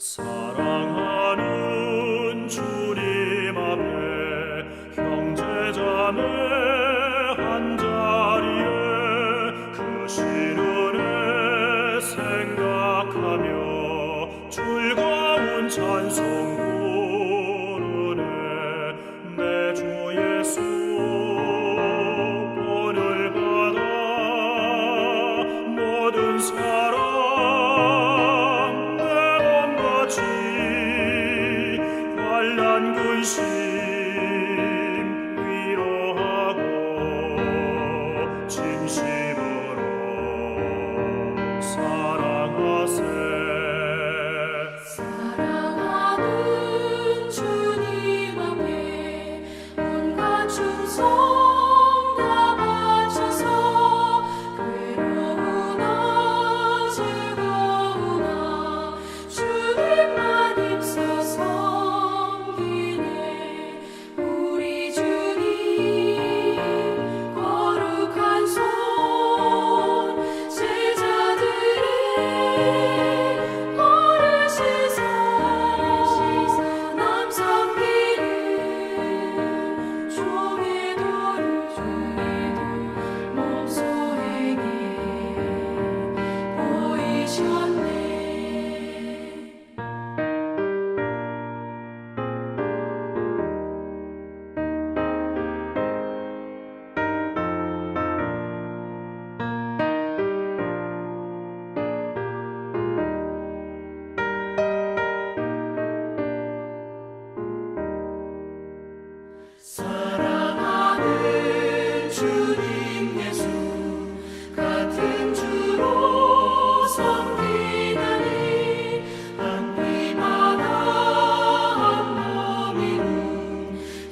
사랑하는 주님 앞에 형제자매 한자리에 그 시련에 생각하며 즐거운 찬송 부르네. 내 주 예수 본을 받아 모든 사랑 환난 근심 위로하고 진심으로 사랑하세. 사랑하는 주님 앞에 온갖 충성 다 바쳐서 괴로우나 즐거우나 주님만 힘써서 사랑하는 주님 예수 같은 주로 섬기나니 한 피마다 한 몸이로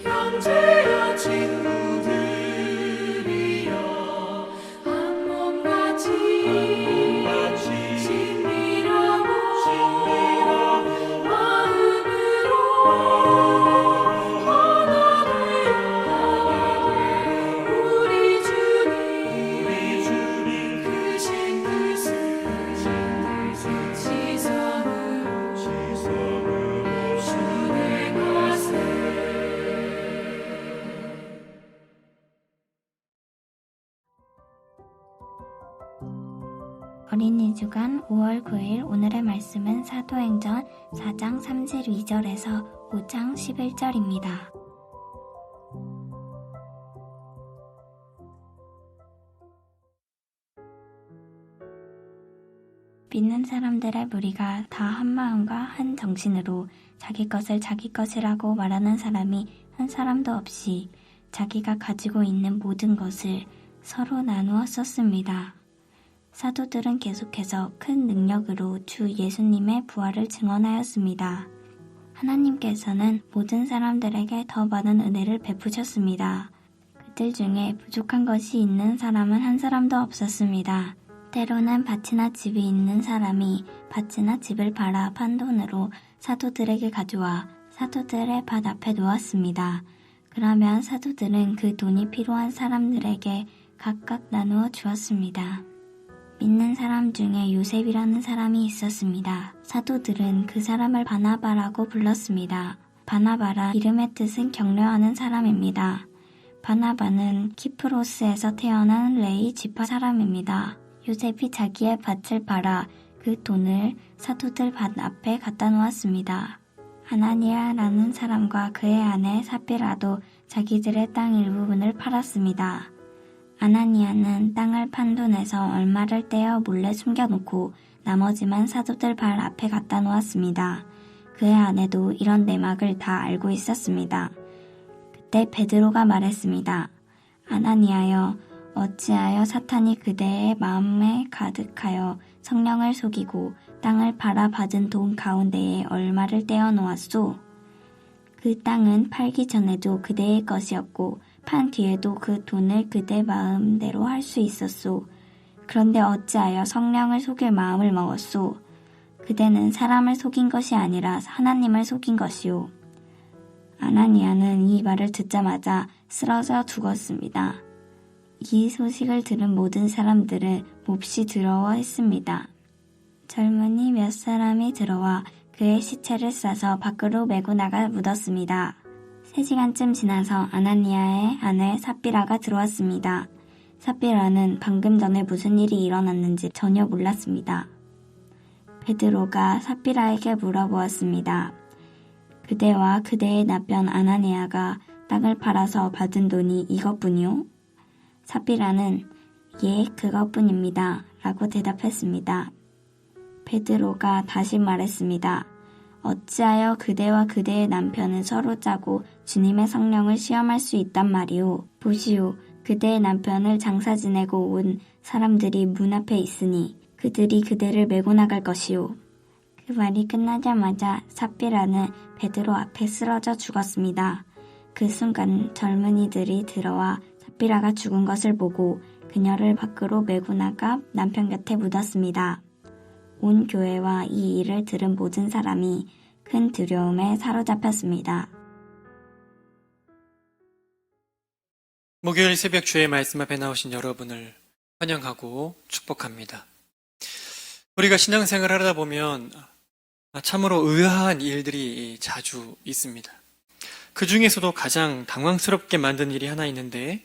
형제여 친구들이여 한 몸같이 친밀하고 마음으로 어린이 주간 5월 9일 오늘의 말씀은 사도행전 4장 32절에서 5장 11절입니다. 믿는 사람들의 무리가 다 한 마음과 한 정신으로 자기 것을 자기 것이라고 말하는 사람이 한 사람도 없이 자기가 가지고 있는 모든 것을 서로 나누어 썼습니다. 사도들은 계속해서 큰 능력으로 주 예수님의 부활을 증언하였습니다. 하나님께서는 모든 사람들에게 더 많은 은혜를 베푸셨습니다. 그들 중에 부족한 것이 있는 사람은 한 사람도 없었습니다. 때로는 밭이나 집이 있는 사람이 밭이나 집을 팔아 판 돈으로 사도들에게 가져와 사도들의 밭 앞에 놓았습니다. 그러면 사도들은 그 돈이 필요한 사람들에게 각각 나누어 주었습니다. 믿는 사람 중에 요셉이라는 사람이 있었습니다. 사도들은 그 사람을 바나바라고 불렀습니다. 바나바라 이름의 뜻은 격려하는 사람입니다. 바나바는 키프로스에서 태어난 레위 지파 사람입니다. 요셉이 자기의 밭을 팔아 그 돈을 사도들 밭 앞에 갖다 놓았습니다. 아나니아라는 사람과 그의 아내 삽비라도 자기들의 땅 일부분을 팔았습니다. 아나니아는 땅을 판 돈에서 얼마를 떼어 몰래 숨겨놓고 나머지만 사도들 발 앞에 갖다 놓았습니다. 그의 아내도 이런 내막을 다 알고 있었습니다. 그때 베드로가 말했습니다. 아나니아여, 어찌하여 사탄이 그대의 마음에 가득하여 성령을 속이고 땅을 팔아 받은 돈 가운데에 얼마를 떼어 놓았소? 그 땅은 팔기 전에도 그대의 것이었고 판 뒤에도 그 돈을 그대 마음대로 할 수 있었소. 그런데 어찌하여 성령을 속일 마음을 먹었소? 그대는 사람을 속인 것이 아니라 하나님을 속인 것이오. 아나니아는 이 말을 듣자마자 쓰러져 죽었습니다. 이 소식을 들은 모든 사람들은 몹시 두려워했습니다. 젊은이 몇 사람이 들어와 그의 시체를 싸서 밖으로 메고 나가 묻었습니다. 3시간쯤 지나서 아나니아의 아내 삽비라가 들어왔습니다. 삽비라는 방금 전에 무슨 일이 일어났는지 전혀 몰랐습니다. 베드로가 삽비라에게 물어보았습니다. 그대와 그대의 남편 아나니아가 땅을 팔아서 받은 돈이 이것뿐이요? 삽비라는 예, 그것뿐입니다. 라고 대답했습니다. 베드로가 다시 말했습니다. 어찌하여 그대와 그대의 남편은 서로 짜고 주님의 성령을 시험할 수 있단 말이오. 보시오, 그대의 남편을 장사 지내고 온 사람들이 문 앞에 있으니 그들이 그대를 메고 나갈 것이오. 그 말이 끝나자마자 삽비라는 베드로 앞에 쓰러져 죽었습니다. 그 순간 젊은이들이 들어와 삽비라가 죽은 것을 보고 그녀를 밖으로 메고 나가 남편 곁에 묻었습니다. 온 교회와 이 일을 들은 모든 사람이 큰 두려움에 사로잡혔습니다. 목요일 새벽 주의 말씀 앞에 나오신 여러분을 환영하고 축복합니다. 우리가 신앙생활을 하다 보면 참으로 의아한 일들이 자주 있습니다. 그 중에서도 가장 당황스럽게 만든 일이 하나 있는데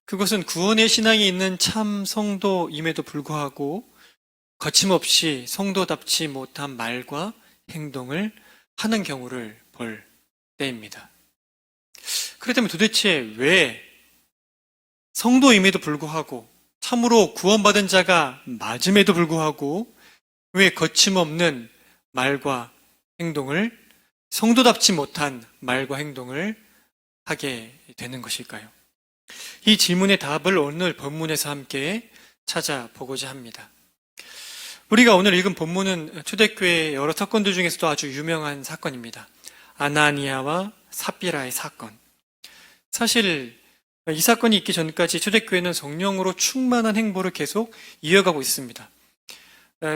그것은 구원의 신앙이 있는 참 성도임에도 불구하고 거침없이 성도답지 못한 말과 행동을 하는 경우를 볼 때입니다. 그렇다면 도대체 왜 성도임에도 불구하고 참으로 구원받은 자가 맞음에도 불구하고 왜 거침없는 말과 행동을 성도답지 못한 말과 행동을 하게 되는 것일까요? 이 질문의 답을 오늘 본문에서 함께 찾아보고자 합니다. 우리가 오늘 읽은 본문은 초대교회의 여러 사건들 중에서도 아주 유명한 사건입니다. 아나니아와 삽비라의 사건. 사실 이 사건이 있기 전까지 초대교회는 성령으로 충만한 행보를 계속 이어가고 있습니다.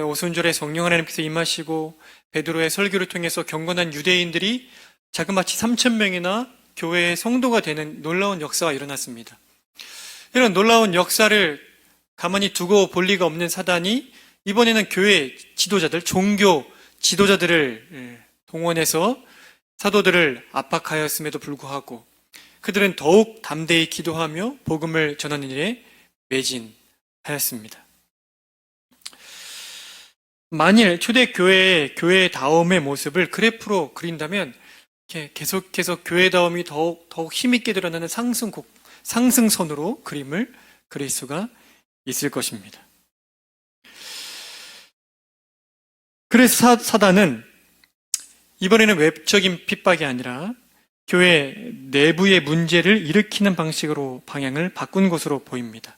오순절에 성령 하나님께서 임하시고 베드로의 설교를 통해서 경건한 유대인들이 자그마치 3,000명이나 교회의 성도가 되는 놀라운 역사가 일어났습니다. 이런 놀라운 역사를 가만히 두고 볼 리가 없는 사단이 이번에는 교회 지도자들, 종교 지도자들을 동원해서 사도들을 압박하였음에도 불구하고 그들은 더욱 담대히 기도하며 복음을 전하는 일에 매진하였습니다. 만일 초대교회의 교회다움의 모습을 그래프로 그린다면 계속해서 교회다움이 더욱 힘있게 드러나는 상승선으로 그림을 그릴 수가 있을 것입니다. 그래서 사단은 이번에는 외적인 핍박이 아니라 교회 내부의 문제를 일으키는 방식으로 방향을 바꾼 것으로 보입니다.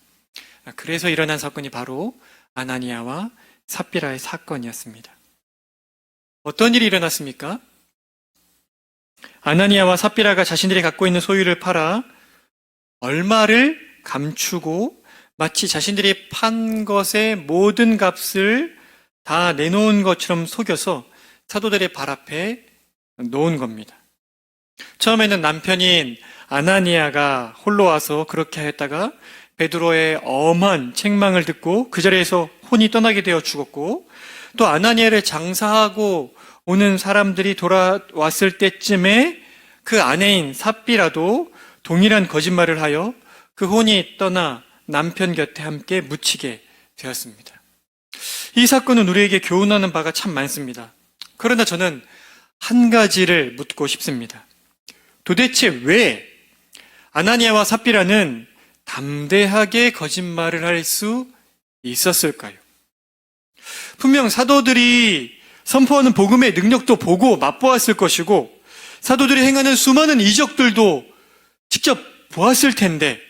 그래서 일어난 사건이 바로 아나니아와 삽비라의 사건이었습니다. 어떤 일이 일어났습니까? 아나니아와 삽비라가 자신들이 갖고 있는 소유를 팔아 얼마를 감추고 마치 자신들이 판 것의 모든 값을 다 내놓은 것처럼 속여서 사도들의 발 앞에 놓은 겁니다. 처음에는 남편인 아나니아가 홀로 와서 그렇게 했다가 베드로의 엄한 책망을 듣고 그 자리에서 혼이 떠나게 되어 죽었고, 또 아나니아를 장사하고 오는 사람들이 돌아왔을 때쯤에 그 아내인 삽비라도 동일한 거짓말을 하여 그 혼이 떠나 남편 곁에 함께 묻히게 되었습니다. 이 사건은 우리에게 교훈하는 바가 참 많습니다. 그러나 저는 한 가지를 묻고 싶습니다. 도대체 왜 아나니아와 삽비라는 담대하게 거짓말을 할 수 있었을까요? 분명 사도들이 선포하는 복음의 능력도 보고 맛보았을 것이고 사도들이 행하는 수많은 이적들도 직접 보았을 텐데,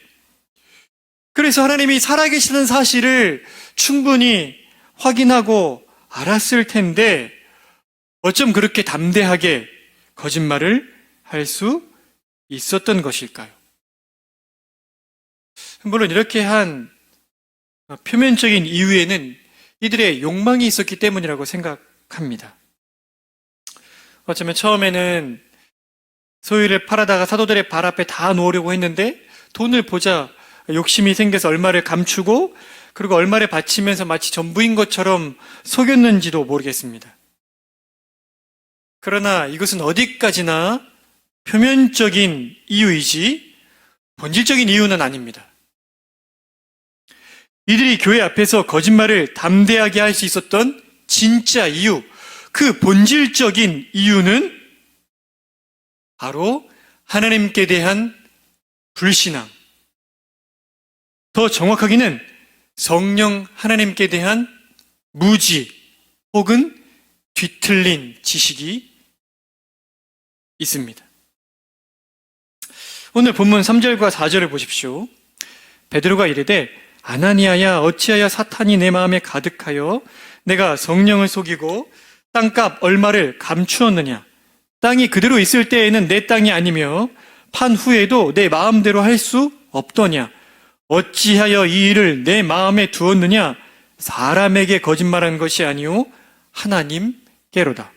그래서 하나님이 살아계시는 사실을 충분히 확인하고 알았을 텐데 어쩜 그렇게 담대하게 거짓말을 할 수 있었던 것일까요? 물론 이렇게 한 표면적인 이유에는 이들의 욕망이 있었기 때문이라고 생각합니다. 어쩌면 처음에는 소유를 팔아다가 사도들의 발 앞에 다 놓으려고 했는데 돈을 보자 욕심이 생겨서 얼마를 감추고 그리고 얼마를 바치면서 마치 전부인 것처럼 속였는지도 모르겠습니다. 그러나 이것은 어디까지나 표면적인 이유이지 본질적인 이유는 아닙니다. 이들이 교회 앞에서 거짓말을 담대하게 할 수 있었던 진짜 이유, 그 본질적인 이유는 바로 하나님께 대한 불신앙, 더 정확하게는 성령 하나님께 대한 무지 혹은 뒤틀린 지식이 있습니다. 오늘 본문 3절과 4절을 보십시오. 베드로가 이르되 아나니아야 어찌하여 사탄이 내 마음에 가득하여 내가 성령을 속이고 땅값 얼마를 감추었느냐. 땅이 그대로 있을 때에는 내 땅이 아니며 판 후에도 내 마음대로 할 수 없더냐. 어찌하여 이 일을 내 마음에 두었느냐. 사람에게 거짓말한 것이 아니오 하나님께로다.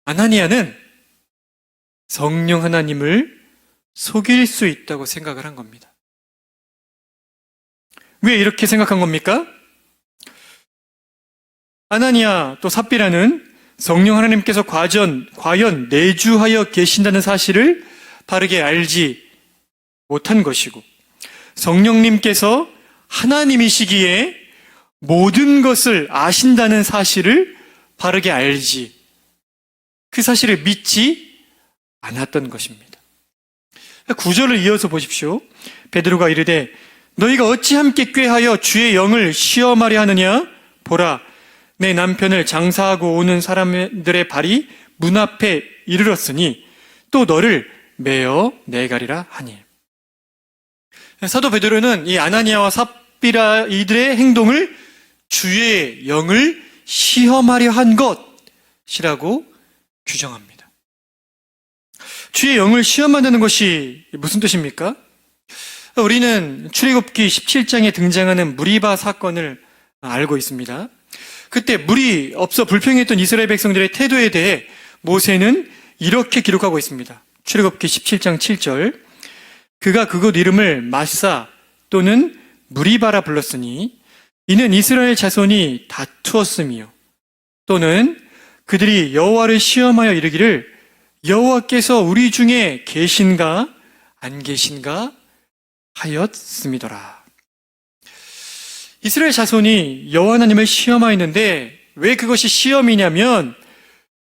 아나니아는 성령 하나님을 속일 수 있다고 생각을 한 겁니다. 왜 이렇게 생각한 겁니까? 아나니아 또 삽비라는 성령 하나님께서 과연 내주하여 계신다는 사실을 바르게 알지 못한 것이고, 성령님께서 하나님이시기에 모든 것을 아신다는 사실을 바르게 알지, 그 사실을 믿지 않았던 것입니다. 9절을 이어서 보십시오. 베드로가 이르되 너희가 어찌 함께 꾀하여 주의 영을 시험하려 하느냐? 보라, 내 남편을 장사하고 오는 사람들의 발이 문 앞에 이르렀으니 또 너를 매어 내가리라 하니. 사도 베드로는 이 아나니아와 삽비라 이들의 행동을 주의 영을 시험하려 한 것이라고 규정합니다. 주의 영을 시험한다는 것이 무슨 뜻입니까? 우리는 출애굽기 17장에 등장하는 무리바 사건을 알고 있습니다. 그때 물이 없어 불평했던 이스라엘 백성들의 태도에 대해 모세는 이렇게 기록하고 있습니다. 출애굽기 17장 7절. 그가 그곳 이름을 마사 또는 무리바라 불렀으니 이는 이스라엘 자손이 다투었음이요. 또는 그들이 여호와를 시험하여 이르기를 여호와께서 우리 중에 계신가 안 계신가 하였음이더라. 이스라엘 자손이 여호와 하나님을 시험하였는데 왜 그것이 시험이냐면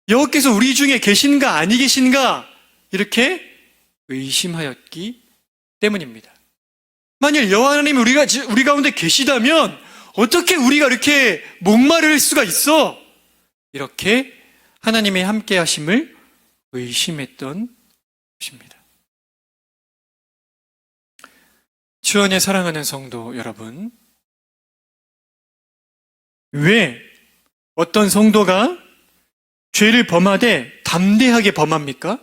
여호와께서 우리 중에 계신가 아니 계신가 이렇게 의심하였기 때문입니다. 만일 여호와 하나님이 우리 가운데 계시다면 어떻게 우리가 이렇게 목마를 수가 있어? 이렇게 하나님의 함께 하심을 의심했던 것입니다. 주 안에 사랑하는 성도 여러분, 왜 어떤 성도가 죄를 범하되 담대하게 범합니까?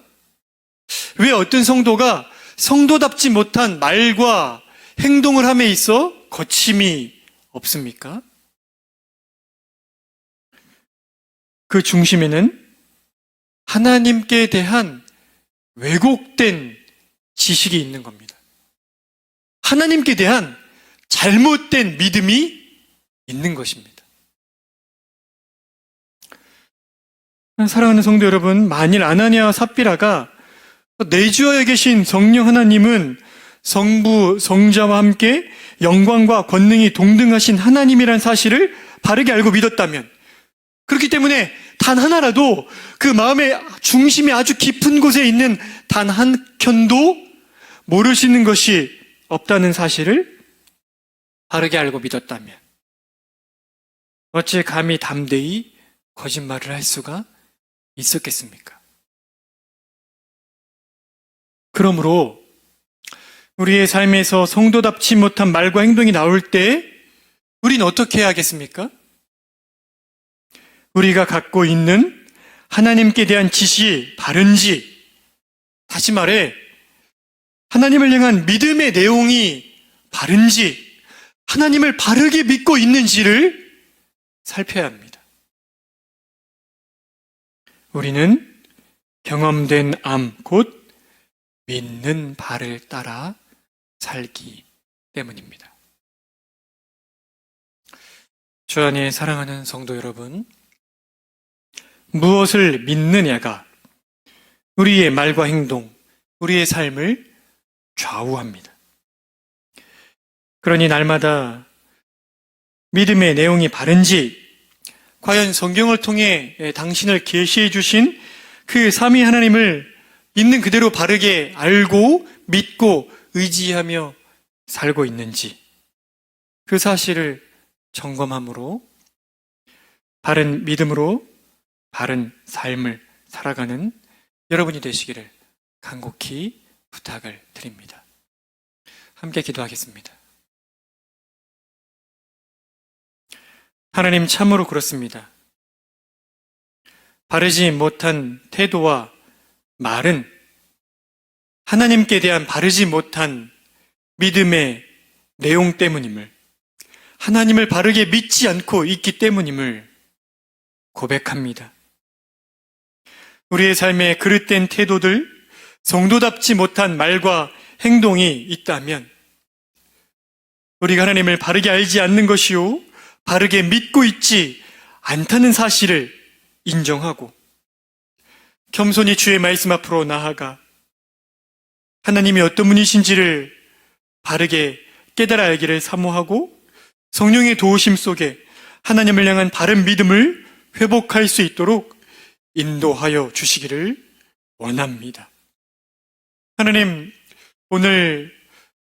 왜 어떤 성도가 성도답지 못한 말과 행동을 함에 있어 거침이 없습니까? 그 중심에는 하나님께 대한 왜곡된 지식이 있는 겁니다. 하나님께 대한 잘못된 믿음이 있는 것입니다. 사랑하는 성도 여러분, 만일 아나니아와 삽비라가 내주하여 계신 성령 하나님은 성부, 성자와 함께 영광과 권능이 동등하신 하나님이란 사실을 바르게 알고 믿었다면, 그렇기 때문에 단 하나라도 그 마음의 중심이 아주 깊은 곳에 있는 단 한 켠도 모르시는 것이 없다는 사실을 바르게 알고 믿었다면 어찌 감히 담대히 거짓말을 할 수가 있었겠습니까? 그러므로 우리의 삶에서 성도답지 못한 말과 행동이 나올 때 우리는 어떻게 해야겠습니까? 우리가 갖고 있는 하나님께 대한 지식이 바른지, 다시 말해 하나님을 향한 믿음의 내용이 바른지, 하나님을 바르게 믿고 있는지를 살펴야 합니다. 우리는 경험된 암, 곧 믿는 바를 따라 살기 때문입니다. 주 안에 사랑하는 성도 여러분, 무엇을 믿느냐가 우리의 말과 행동, 우리의 삶을 좌우합니다. 그러니 날마다 믿음의 내용이 바른지, 과연 성경을 통해 당신을 계시해 주신 그 삼위 하나님을 있는 그대로 바르게 알고 믿고 의지하며 살고 있는지, 그 사실을 점검함으로 바른 믿음으로 바른 삶을 살아가는 여러분이 되시기를 간곡히 부탁을 드립니다. 함께 기도하겠습니다. 하나님, 참으로 그렇습니다. 바르지 못한 태도와 말은 하나님께 대한 바르지 못한 믿음의 내용 때문임을, 하나님을 바르게 믿지 않고 있기 때문임을 고백합니다. 우리의 삶에 그릇된 태도들, 성도답지 못한 말과 행동이 있다면 우리가 하나님을 바르게 알지 않는 것이요, 바르게 믿고 있지 않다는 사실을 인정하고 겸손히 주의 말씀 앞으로 나아가 하나님이 어떤 분이신지를 바르게 깨달아 알기를 사모하고 성령의 도우심 속에 하나님을 향한 바른 믿음을 회복할 수 있도록 인도하여 주시기를 원합니다. 하나님, 오늘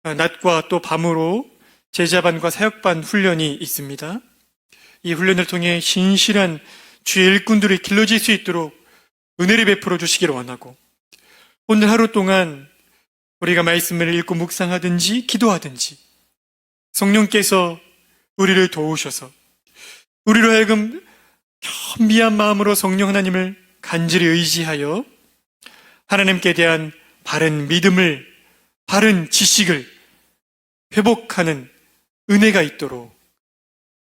낮과 또 밤으로 제자반과 사역반 훈련이 있습니다. 이 훈련을 통해 신실한 주의 일꾼들이 길러질 수 있도록 은혜를 베풀어 주시기를 원하고, 오늘 하루 동안 우리가 말씀을 읽고 묵상하든지 기도하든지 성령께서 우리를 도우셔서 우리로 하여금 겸비한 마음으로 성령 하나님을 간절히 의지하여 하나님께 대한 바른 믿음을, 바른 지식을 회복하는 은혜가 있도록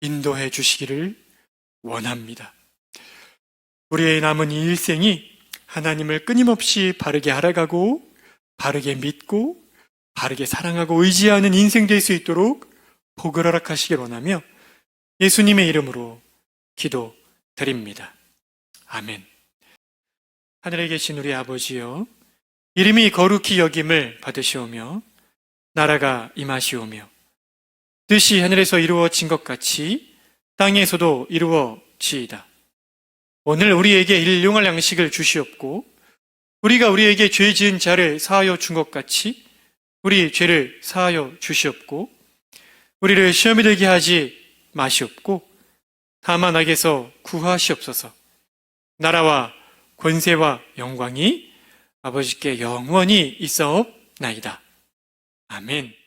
인도해 주시기를 원합니다. 우리의 남은 이 일생이 하나님을 끊임없이 바르게 알아가고 바르게 믿고 바르게 사랑하고 의지하는 인생 될 수 있도록 복을 허락하시길 원하며 예수님의 이름으로 기도드립니다. 아멘. 하늘에 계신 우리 아버지여, 이름이 거룩히 여김을 받으시오며 나라가 임하시오며 뜻이 하늘에서 이루어진 것 같이 땅에서도 이루어지이다. 오늘 우리에게 일용할 양식을 주시옵고 우리가 우리에게 죄 지은 자를 사하여 준 것 같이 우리 죄를 사하여 주시옵고 우리를 시험에 들게 하지 마시옵고 다만 악에서 구하시옵소서. 나라와 권세와 영광이 아버지께 영원히 있사옵나이다. 아멘.